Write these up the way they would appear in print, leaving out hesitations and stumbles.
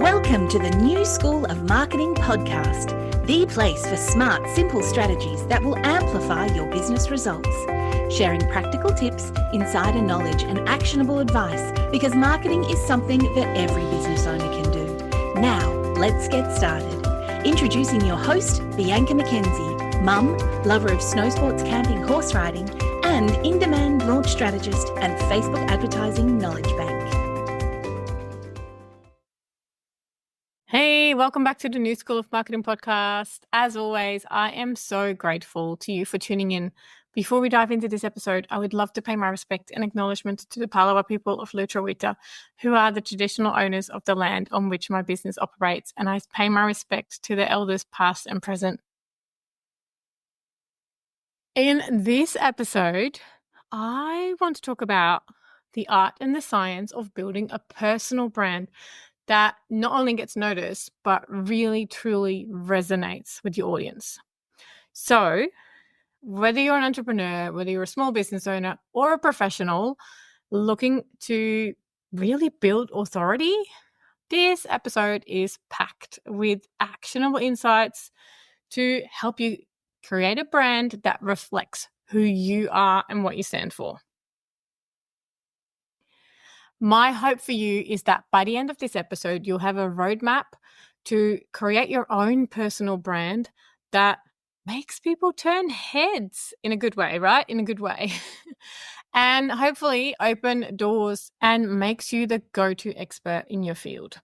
Welcome to the New School of Marketing podcast, the place for smart, simple strategies that will amplify your business results. Sharing practical tips, insider knowledge, and actionable advice because marketing is something that every business owner can do. Now, let's get started. Introducing your host, Bianca McKenzie, mum, lover of snow sports, camping, horse riding, and in-demand launch strategist and Facebook advertising knowledge bank. Hey, welcome back to the New School of Marketing podcast. As always, I am so grateful to you for tuning in. Before we dive into this episode, I would love to pay my respect and acknowledgement to the Palawa people of Lutruwita, who are the traditional owners of the land on which my business operates, and I pay my respect to the elders past and present. In this episode, I want to talk about the art and the science of building a personal brand that not only gets noticed, but really, truly resonates with your audience. So whether you're an entrepreneur, whether you're a small business owner or a professional looking to really build authority, this episode is packed with actionable insights to help you create a brand that reflects who you are and what you stand for. My hope for you is that by the end of this episode, you'll have a roadmap to create your own personal brand that makes people turn heads in a good way, right? In a good way. And hopefully open doors and makes you the go-to expert in your field.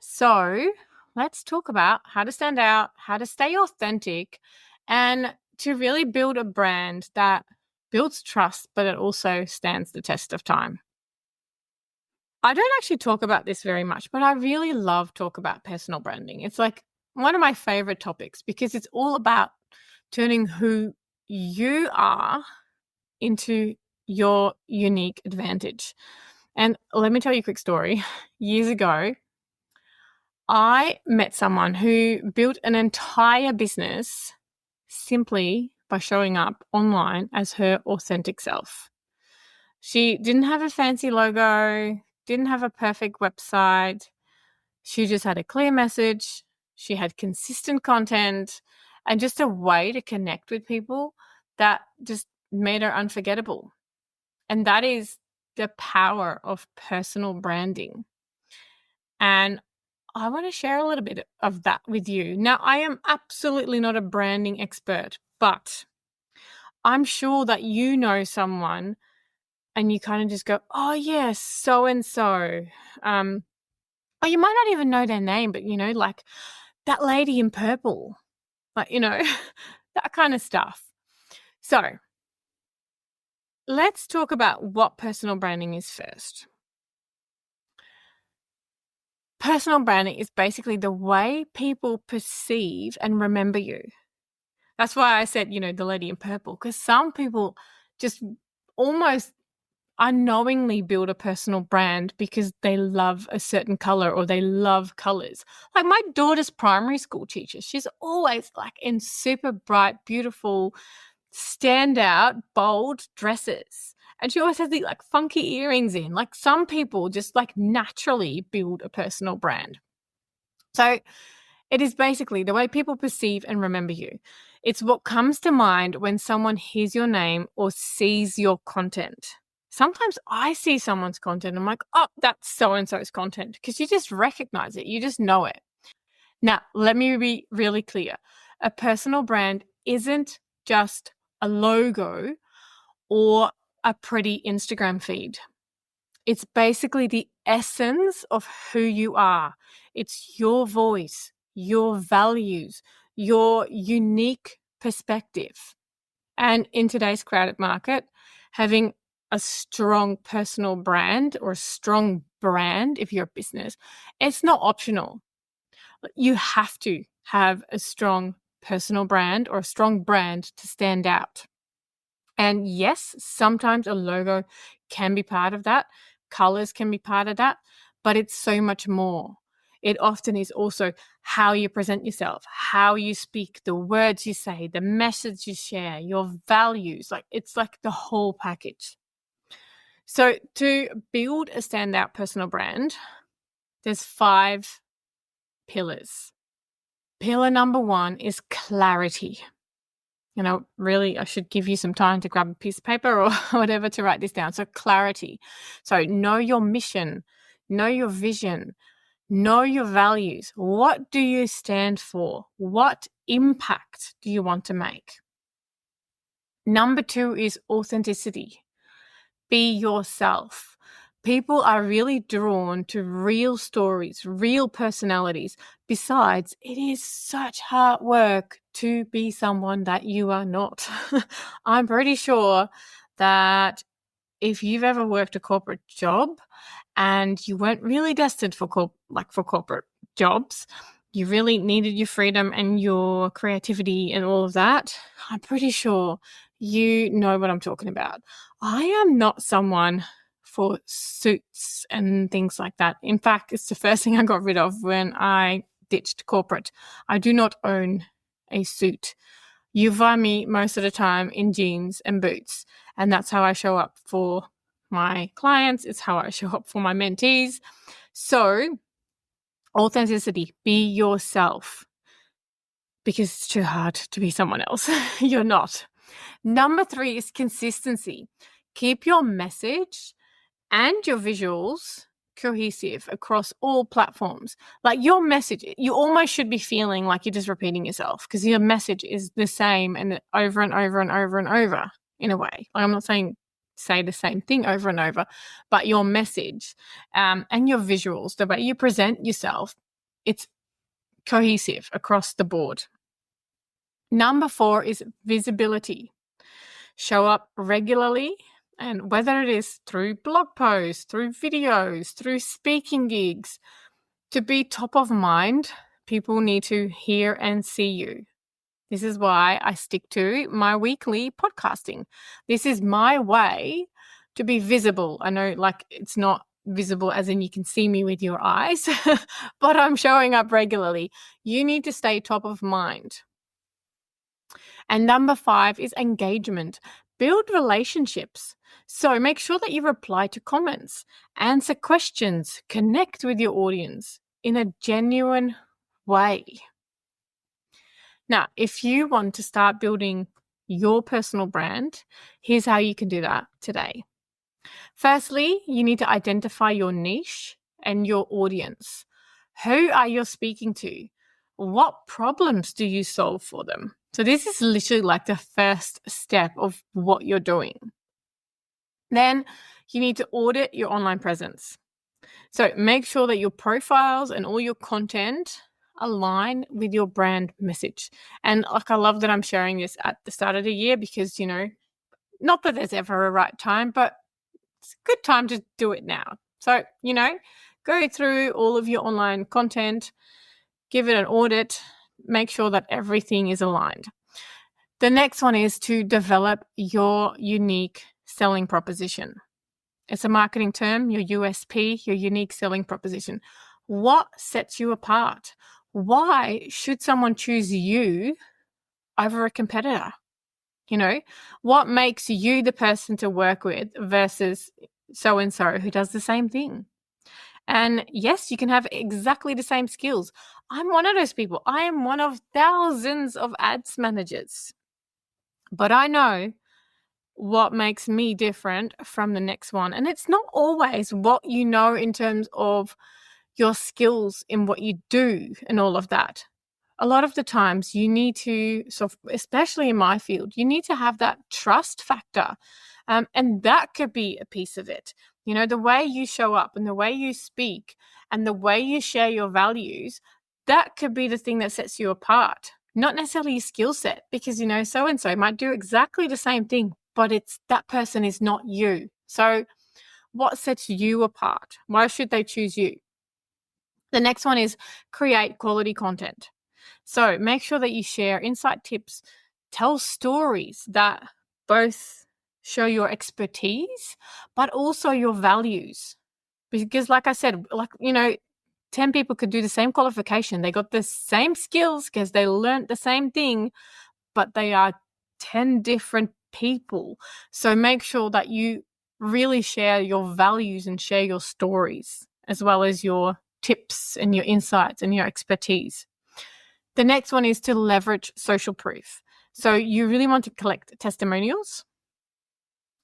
So let's talk about how to stand out, how to stay authentic, and to really build a brand that builds trust, but it also stands the test of time. I don't actually talk about this very much, but I really love talk about personal branding. It's like one of my favorite topics because it's all about turning who you are into your unique advantage. And let me tell you a quick story. Years ago, I met someone who built an entire business simply by showing up online as her authentic self. She didn't have a fancy logo, didn't have a perfect website. She just had a clear message. She had consistent content and just a way to connect with people that just made her unforgettable. And that is the power of personal branding. And I want to share a little bit of that with you. Now, I am absolutely not a branding expert, but I'm sure that you know someone and you kind of just go, oh, yes, so-and-so. Or you might not even know their name, but, like that lady in purple, like, that kind of stuff. So let's talk about what personal branding is first. Personal branding is basically the way people perceive and remember you. That's why I said, the lady in purple, because some people just almost unknowingly build a personal brand because they love a certain color or they love colors. Like my daughter's primary school teacher, she's always like in super bright, beautiful, standout, bold dresses. And she always has these like funky earrings in. Like some people just like naturally build a personal brand. So it is basically the way people perceive and remember you. It's what comes to mind when someone hears your name or sees your content. Sometimes I see someone's content and I'm like, oh, that's so-and-so's content because you just recognize it. You just know it. Now, let me be really clear. A personal brand isn't just a logo or a pretty Instagram feed. It's basically the essence of who you are. It's your voice, your values, your unique perspective. And in today's crowded market, having a strong personal brand or a strong brand, if you're a business, it's not optional. You have to have a strong personal brand or a strong brand to stand out. And yes, sometimes a logo can be part of that. Colors can be part of that, but it's so much more. It often is also how you present yourself, how you speak, the words you say, the message you share, your values. Like it's like the whole package. So to build a standout personal brand, there's 5 pillars. Pillar number 1 is clarity. Really, I should give you some time to grab a piece of paper or whatever to write this down. So clarity. So know your mission, know your vision, know your values. What do you stand for? What impact do you want to make? Number 2 is authenticity. Be yourself. People are really drawn to real stories, real personalities. Besides, it is such hard work to be someone that you are not. I'm pretty sure that if you've ever worked a corporate job and you weren't really destined for corporate jobs, you really needed your freedom and your creativity and all of that, I'm pretty sure you know what I'm talking about. I am not someone for suits and things like that. In fact, it's the first thing I got rid of when I ditched corporate. I do not own a suit. You find me most of the time in jeans and boots, and that's how I show up for my clients. It's how I show up for my mentees. So, authenticity, be yourself, because it's too hard to be someone else. You're not. Number 3 is consistency. Keep your message and your visuals cohesive across all platforms. Like your message, you almost should be feeling like you're just repeating yourself because your message is the same and over and over and over and over in a way. Like I'm not saying say the same thing over and over, but your message and your visuals, the way you present yourself, it's cohesive across the board. Number 4 is visibility. Show up regularly, and whether it is through blog posts, through videos, through speaking gigs, to be top of mind, people need to hear and see you. This is why I stick to my weekly podcasting. This is my way to be visible. I know it's not visible as in you can see me with your eyes, but I'm showing up regularly. You need to stay top of mind. And number 5 is engagement. Build relationships. So make sure that you reply to comments, answer questions, connect with your audience in a genuine way. Now, if you want to start building your personal brand, here's how you can do that today. Firstly, you need to identify your niche and your audience. Who are you speaking to? What problems do you solve for them? So this is literally like the first step of what you're doing. Then you need to audit your online presence. So make sure that your profiles and all your content align with your brand message. And I love that I'm sharing this at the start of the year because, not that there's ever a right time, but it's a good time to do it now. So, go through all of your online content, give it an audit, make sure that everything is aligned. The next one is to develop your unique selling proposition. It's a marketing term, your USP, your unique selling proposition. What sets you apart? Why should someone choose you over a competitor? What makes you the person to work with versus so-and-so who does the same thing? And yes, you can have exactly the same skills. I'm one of those people. I am one of thousands of ads managers. But I know what makes me different from the next one. And it's not always what you know in terms of your skills in what you do and all of that. A lot of the times you need to, especially in my field, you need to have that trust factor. And that could be a piece of it. The way you show up and the way you speak and the way you share your values, that could be the thing that sets you apart. Not necessarily your skill set, because, so-and-so might do exactly the same thing, but that person is not you. So what sets you apart? Why should they choose you? The next one is create quality content. So make sure that you share insight tips, tell stories that both show your expertise, but also your values. Because like I said, 10 people could do the same qualification. They got the same skills because they learned the same thing, but they are 10 different people. So make sure that you really share your values and share your stories as well as your tips and your insights and your expertise. The next one is to leverage social proof. So you really want to collect testimonials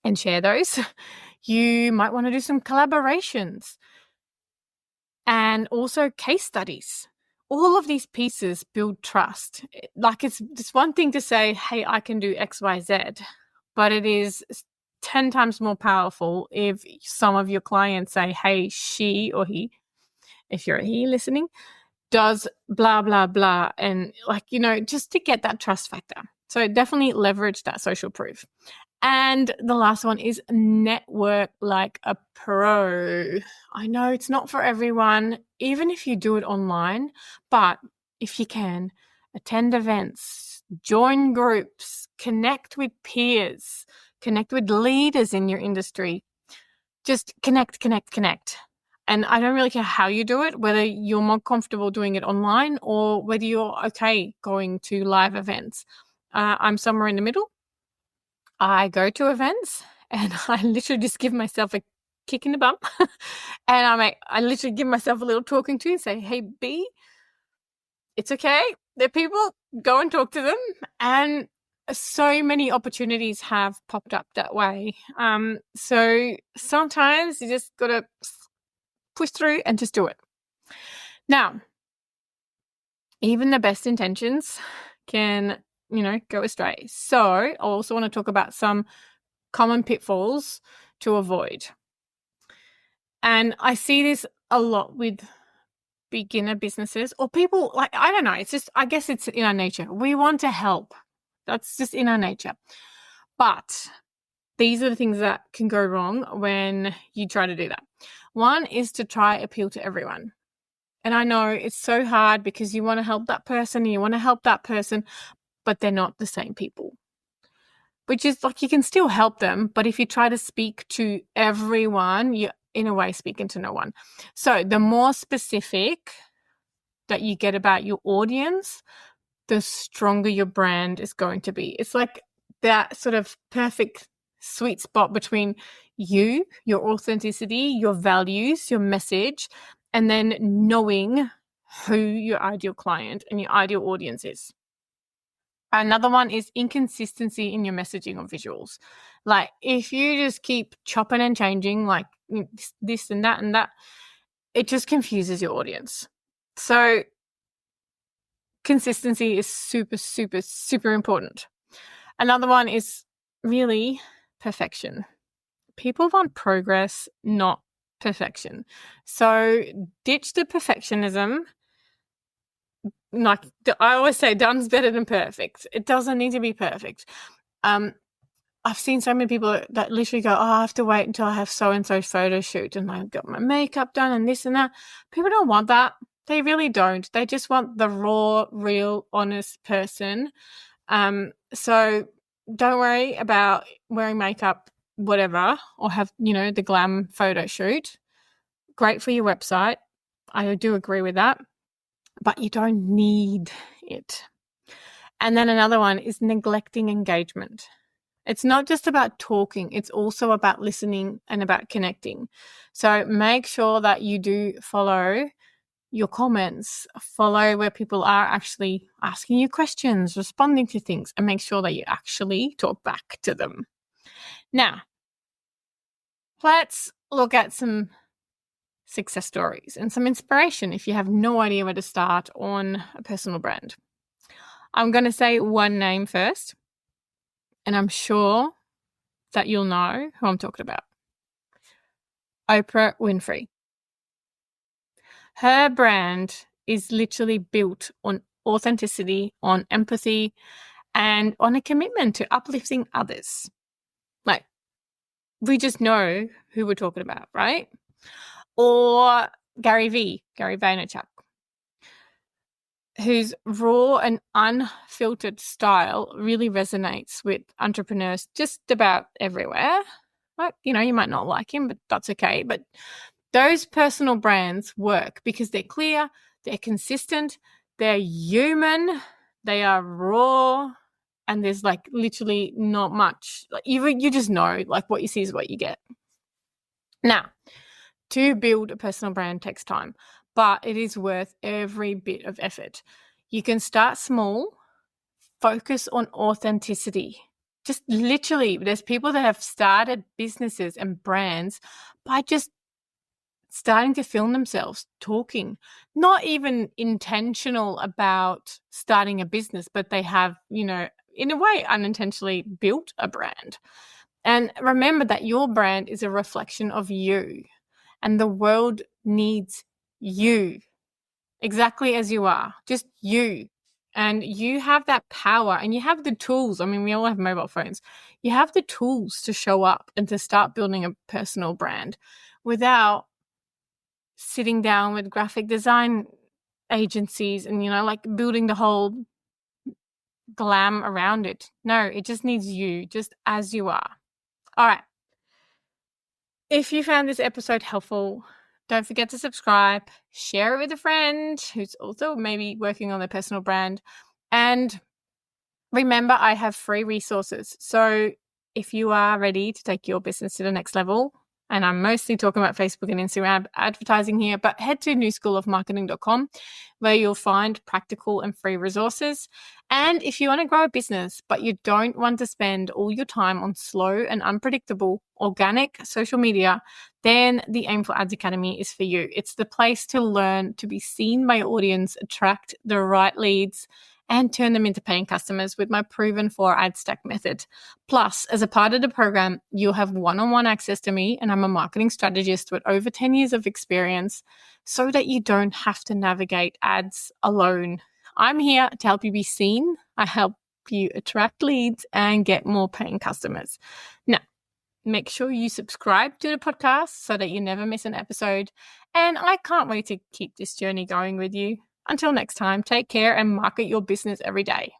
and share those. You might want to do some collaborations and also case studies. All of these pieces build trust. Like, it's one thing to say, hey, I can do X, Y, Z, but it is 10 times more powerful if some of your clients say, hey, she or he, if you're a he listening, does blah, blah, blah. And just to get that trust factor. So definitely leverage that social proof. And the last one is network like a pro. I know it's not for everyone, even if you do it online, but if you can, attend events, join groups, connect with peers, connect with leaders in your industry. Just connect. And I don't really care how you do it, whether you're more comfortable doing it online or whether you're okay going to live events. I'm somewhere in the middle. I go to events and I literally just give myself a kick in the bum and I literally give myself a little talking to and say, hey, B, it's okay. They're people, go and talk to them. And so many opportunities have popped up that way. So sometimes you just got to push through and just do it. Now, even the best intentions can go astray. So I also want to talk about some common pitfalls to avoid. And I see this a lot with beginner businesses or people I don't know. It's just, I guess it's in our nature. We want to help. That's just in our nature. But these are the things that can go wrong when you try to do that. One is to try appeal to everyone. And I know it's so hard because you want to help that person and you want to help that person, but they're not the same people. Which is you can still help them, but if you try to speak to everyone, you're in a way speaking to no one. So the more specific that you get about your audience, the stronger your brand is going to be. It's like that sort of perfect sweet spot between you, your authenticity, your values, your message, and then knowing who your ideal client and your ideal audience is. Another one is inconsistency in your messaging or visuals. Like if you just keep chopping and changing this and that, it just confuses your audience. So consistency is super, super, super important. Another one is really perfection. People want progress, not perfection. So ditch the perfectionism. I always say done's better than perfect. It doesn't need to be perfect. I've seen so many people that literally go, I have to wait until I have so-and-so photo shoot and I've got my makeup done and this and that. People don't want that. They really don't. They just want the raw, real, honest person. So don't worry about wearing makeup, whatever, or have, the glam photo shoot. Great for your website. I do agree with that. But you don't need it. And then another one is neglecting engagement. It's not just about talking. It's also about listening and about connecting. So make sure that you do follow your comments, follow where people are actually asking you questions, responding to things, and make sure that you actually talk back to them. Now, let's look at some success stories and some inspiration if you have no idea where to start on a personal brand. I'm going to say one name first, and I'm sure that you'll know who I'm talking about. Oprah Winfrey. Her brand is literally built on authenticity, on empathy, and on a commitment to uplifting others. We just know who we're talking about, right? Or Gary Vaynerchuk, whose raw and unfiltered style really resonates with entrepreneurs just about everywhere. You might not like him, but that's okay. But those personal brands work because they're clear, they're consistent, they're human, they are raw, and there's literally not much. You just know, what you see is what you get. Now, to build a personal brand takes time, but it is worth every bit of effort. You can start small, focus on authenticity. Just literally, there's people that have started businesses and brands by just starting to film themselves talking, not even intentional about starting a business, but they have, in a way, unintentionally built a brand. And remember that your brand is a reflection of you, and the world needs you exactly as you are, just you. And you have that power and you have the tools. I mean, we all have mobile phones. You have the tools to show up and to start building a personal brand without sitting down with graphic design agencies and, like building the whole glam around it. No, it just needs you, just as you are. All right. If you found this episode helpful, don't forget to subscribe, share it with a friend who's also maybe working on their personal brand. And remember, I have free resources. So if you are ready to take your business to the next level, and I'm mostly talking about Facebook and Instagram advertising here, but head to newschoolofmarketing.com where you'll find practical and free resources. And if you want to grow a business, but you don't want to spend all your time on slow and unpredictable organic social media, then the Aim for Ads Academy is for you. It's the place to learn to be seen by your audience, attract the right leads, and turn them into paying customers with my proven 4 ad stack method. Plus, as a part of the program, you'll have one-on-one access to me, and I'm a marketing strategist with over 10 years of experience so that you don't have to navigate ads alone. I'm here to help you be seen. I help you attract leads and get more paying customers. Now, make sure you subscribe to the podcast so that you never miss an episode. And I can't wait to keep this journey going with you. Until next time, take care and market your business every day.